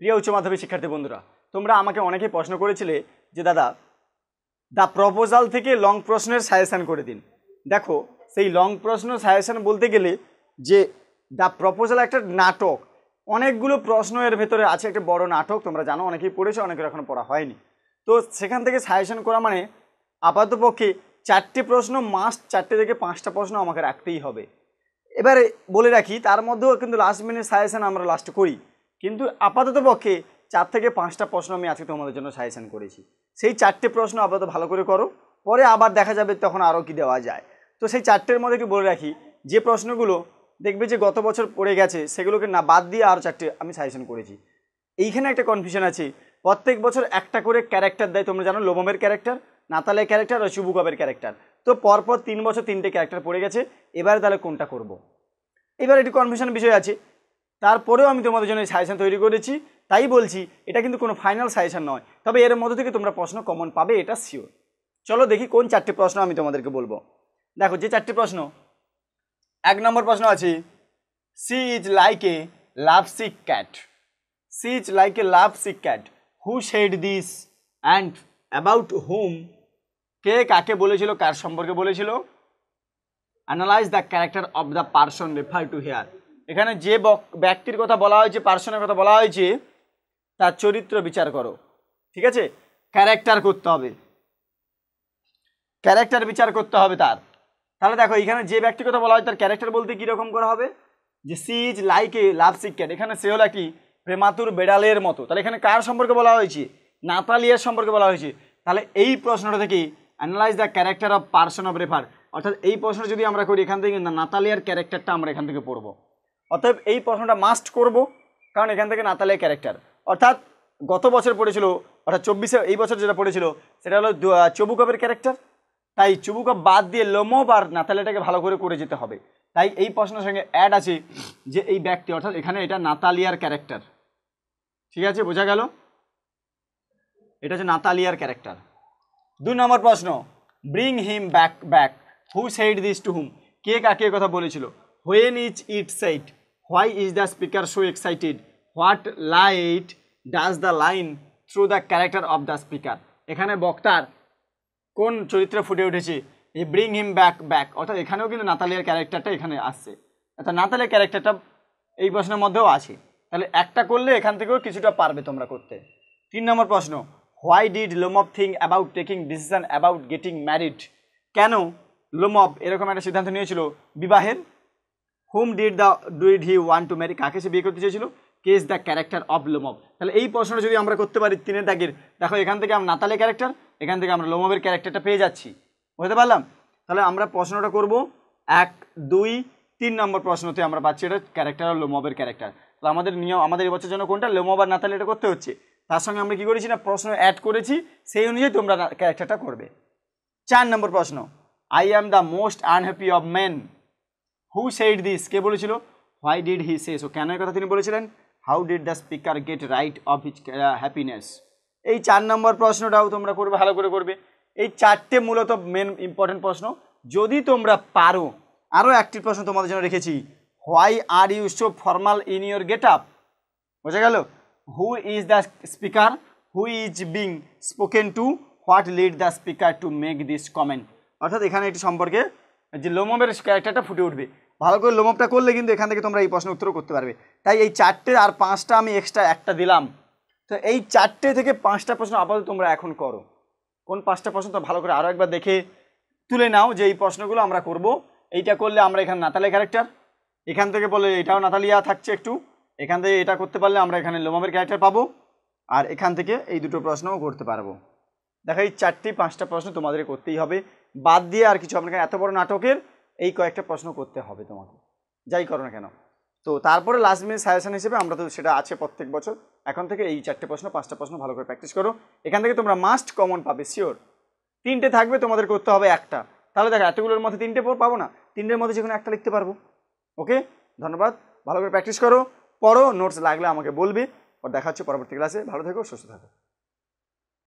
প্রিয় উচ্চ মাধ্যমিক শিক্ষার্থী বন্ধুরা, তোমরা আমাকে অনেকেই প্রশ্ন করেছিলে যে দাদা দ্য প্রপোজাল থেকে লং প্রশ্নের সাজেশন করে দিন। দেখো, সেই লং প্রশ্ন সাজেশন বলতে গেলে যে দ্য প্রপোজাল একটা নাটক, অনেকগুলো প্রশ্ন এর ভেতরে আছে, একটা বড় নাটক, তোমরা জানো, অনেকেই পড়েছো, অনেকের এখনো পড়া হয়নি। তো সেখান থেকে সাজেশন করা মানে আপাতপক্ষে 4টে প্রশ্ন মাস্ট, 4টে থেকে 5টা প্রশ্ন আমাকে রাখতেই হবে। এবারে বলে রাখি, তার মধ্যেও কিন্তু লাস্ট মিনিট সাজেশন আমরা লাস্ট করি, কিন্তু আপাতত পক্ষে 4 থেকে 5টা প্রশ্ন আমি আজকে তোমাদের জন্য সাজেশন করেছি। সেই 4টে প্রশ্ন আপাতত ভালো করে করো, পরে আবার দেখা যাবে তখন আরও কি দেওয়া যায়। তো সেই 4টের মধ্যে একটু বলে রাখি, যে প্রশ্নগুলো দেখবে যে গত বছর পড়ে গেছে সেগুলোকে না বাদ দিয়ে আরও 4টে আমি সাজেশন করেছি। এইখানে একটা কনফিউশন আছে, প্রত্যেক বছর একটা করে ক্যারেক্টার দেয়, তোমরা জানো, লোমমের ক্যারেক্টার, নাতালের ক্যারেক্টার আর চুবুকবের ক্যারেক্টার। তো পরপর 3 বছর 3টে ক্যারেক্টার পড়ে গেছে, এবারে তাহলে কোনটা করব। এবার একটু কনফিউশন বিষয় আছে, তারপরেও আমি তোমাদের জন্য সাজেশন তৈরি করেছি। তাই বলছি, এটা কিন্তু কোনো ফাইনাল সাজেশন নয়, তবে এর মধ্যে থেকে তোমরা প্রশ্ন কমন পাবে, এটা শিওর। চলো দেখি কোন 4টে প্রশ্ন আমি তোমাদেরকে বলবো। দেখো, যে 4টে প্রশ্ন, 1 নম্বর প্রশ্ন আছে, she is like a love sick cat. She is like a love sick cat, who said this and about whom. কে কাকে বলেছিল, কার সম্পর্কে বলেছিল। Analyse the character of the person refer to here. এখানে যে ব্যক্তির কথা বলা হয়েছে, পার্সনের কথা বলা হয়েছে, তার চরিত্র বিচার করো। ঠিক আছে, ক্যারেক্টার করতে হবে, ক্যারেক্টার বিচার করতে হবে তার। তাহলে দেখো, এখানে যে ব্যক্তির কথা বলা হয় তার ক্যারেক্টার বলতে কীরকম করা হবে, যে she is like a love sick cat, এখানে সে হলো একটি প্রেমাতুর বেড়ালের মতো। তাহলে এখানে কার সম্পর্কে বলা হয়েছে, নাতালিয়ার সম্পর্কে বলা হয়েছে। তাহলে এই প্রশ্নটা থেকে analyse the character of person of refer, অর্থাৎ এই প্রশ্ন যদি আমরা করি, এখান থেকে নাতালিয়ার ক্যারেক্টারটা আমরা এখান থেকে পড়বো। অতএব এই প্রশ্নটা মাস্ট করব, কারণ এখান থেকে নাতালিয়ার ক্যারেক্টার, অর্থাৎ গত বছর পড়েছিল, অর্থাৎ 24-এ এই বছর যেটা পড়েছিল সেটা হলো চবুকবের ক্যারেক্টার। তাই চুবুকব বাদ দিয়ে লোমব আর নাতালিয়াটাকে ভালো করে যেতে হবে। তাই এই প্রশ্নের সঙ্গে অ্যাড আছে যে এই ব্যক্তি, অর্থাৎ এখানে এটা নাতালিয়ার ক্যারেক্টার। ঠিক আছে, বোঝা গেল, এটা হচ্ছে নাতালিয়ার ক্যারেক্টার। 2 নম্বর প্রশ্ন, bring him back back, who said this to whom. কে কাকে কথা বলেছিল। When is it said, why is the speaker so excited, what light does the line through the character of the speaker. এখানে বক্তার কোন চরিত্রে ফুটে উঠেছে, এই ব্রিং হিম ব্যাক ব্যাক, অর্থাৎ এখানেও কিন্তু নাতালিয়ার ক্যারেক্টারটা এখানে আসছে, অর্থাৎ নাতালিয়ার ক্যারেক্টারটা এই প্রশ্নের মধ্যেও আছে। তাহলে একটা করলে এখান থেকেও কিছুটা পারবে তোমরা করতে। 3 নম্বর প্রশ্ন, why did Lomov think about taking decision about getting married. কেন লোমব এরকম একটা সিদ্ধান্ত নিয়েছিল বিবাহের। Whom did he want to marry, কাকে সে বিয়ে করতে চেয়েছিল। কে is the character of Lomov. তাহলে এই প্রশ্নটা যদি আমরা করতে পারি 3-এর দাগের, দেখো এখান থেকে আমরা নাতালের ক্যারেক্টার, এখান থেকে আমরা লোমবের ক্যারেক্টারটা পেয়ে যাচ্ছি, বুঝতে পারলাম। তাহলে আমরা প্রশ্নটা করব 1, 2, 3 নম্বর প্রশ্নতে আমরা পাচ্ছি এটা ক্যারেক্টার আর লোমবের ক্যারেক্টার। তো আমাদের নিয়ম, আমাদের এবছর জন্য কোনটা, লোমব আর নাতালি, এটা করতে হচ্ছে। তার সঙ্গে আমরা কি করেছি না, প্রশ্ন অ্যাড করেছি, সেই অনুযায়ী তোমরা ক্যারেক্টারটা করবে। 4 নম্বর প্রশ্ন, I am the most unhappy of men, who said this, কে বলেছিল। Why did he say so, কেন কথা তিনি বলেছিলেন। How did the speaker get right of his happiness. এই 4 নম্বর প্রশ্নটাও তোমরা করবে, ভালো করে করবে। এই 4টে মূলত মেন ইম্পর্টেন্ট প্রশ্ন। যদি তোমরা পারো, আরও একটি প্রশ্ন তোমাদের জন্য রেখেছি, why are you so formal in your get up. বোঝা গেল। Who is the speaker, who is being spoken to, what lead the speaker to make this comment. অর্থাৎ এখানে একটি সম্পর্কে যে লোমবের ক্যারেক্টারটা ফুটে উঠবে। ভালো করে লোমবটা করলে কিন্তু এখান থেকে তোমরা এই প্রশ্ন উত্তরও করতে পারবে। তাই এই 4টে আর 5টা আমি এক্সট্রা একটা দিলাম। তো এই 4টে থেকে 5টা প্রশ্ন আপাতত তোমরা এখন করো। কোন 5টা প্রশ্ন তো ভালো করে আরও একবার দেখে তুলে নাও যে এই প্রশ্নগুলো আমরা করব। এইটা করলে আমরা এখানে নাতালিয়া ক্যারেক্টার, এখান থেকে বলে এটাও নাতালিয়া থাকছে একটু, এখান থেকে এটা করতে পারলে আমরা এখানে লোমবের ক্যারেক্টার পাবো, আর এখান থেকে এই দুটো প্রশ্নও করতে পারবো। দেখো, এই 4-5টা প্রশ্ন তোমাদের করতেই হবে, বাদ দিয়ে আর কিছু আপনাকে, এত বড় নাটকের এই কয়েকটা প্রশ্ন করতে হবে তোমাকে, যাই করো না কেন। তো তারপরে লাস্ট মিনিট সাজেশন হিসেবে আমরা তো সেটা আছে প্রত্যেক বছর, এখন থেকে এই 4টে প্রশ্ন 5টা প্রশ্ন ভালো করে প্র্যাকটিস করো। এখান থেকে তোমরা মাস্ট কমন পাবে শিওর। 3টে থাকবে, তোমাদের করতে হবে একটা। তাহলে দেখো, এতগুলোর মধ্যে 3টে পাবো না, 3টের মধ্যে যে কোনো একটা লিখতে পারবো। ওকে, ধন্যবাদ, ভালো করে প্র্যাকটিস করো, পড়ো, নোটস লাগলে আমাকে বলবে। আর দেখা হচ্ছে পরবর্তী ক্লাসে। ভালো থেকো, সুস্থ থাকো।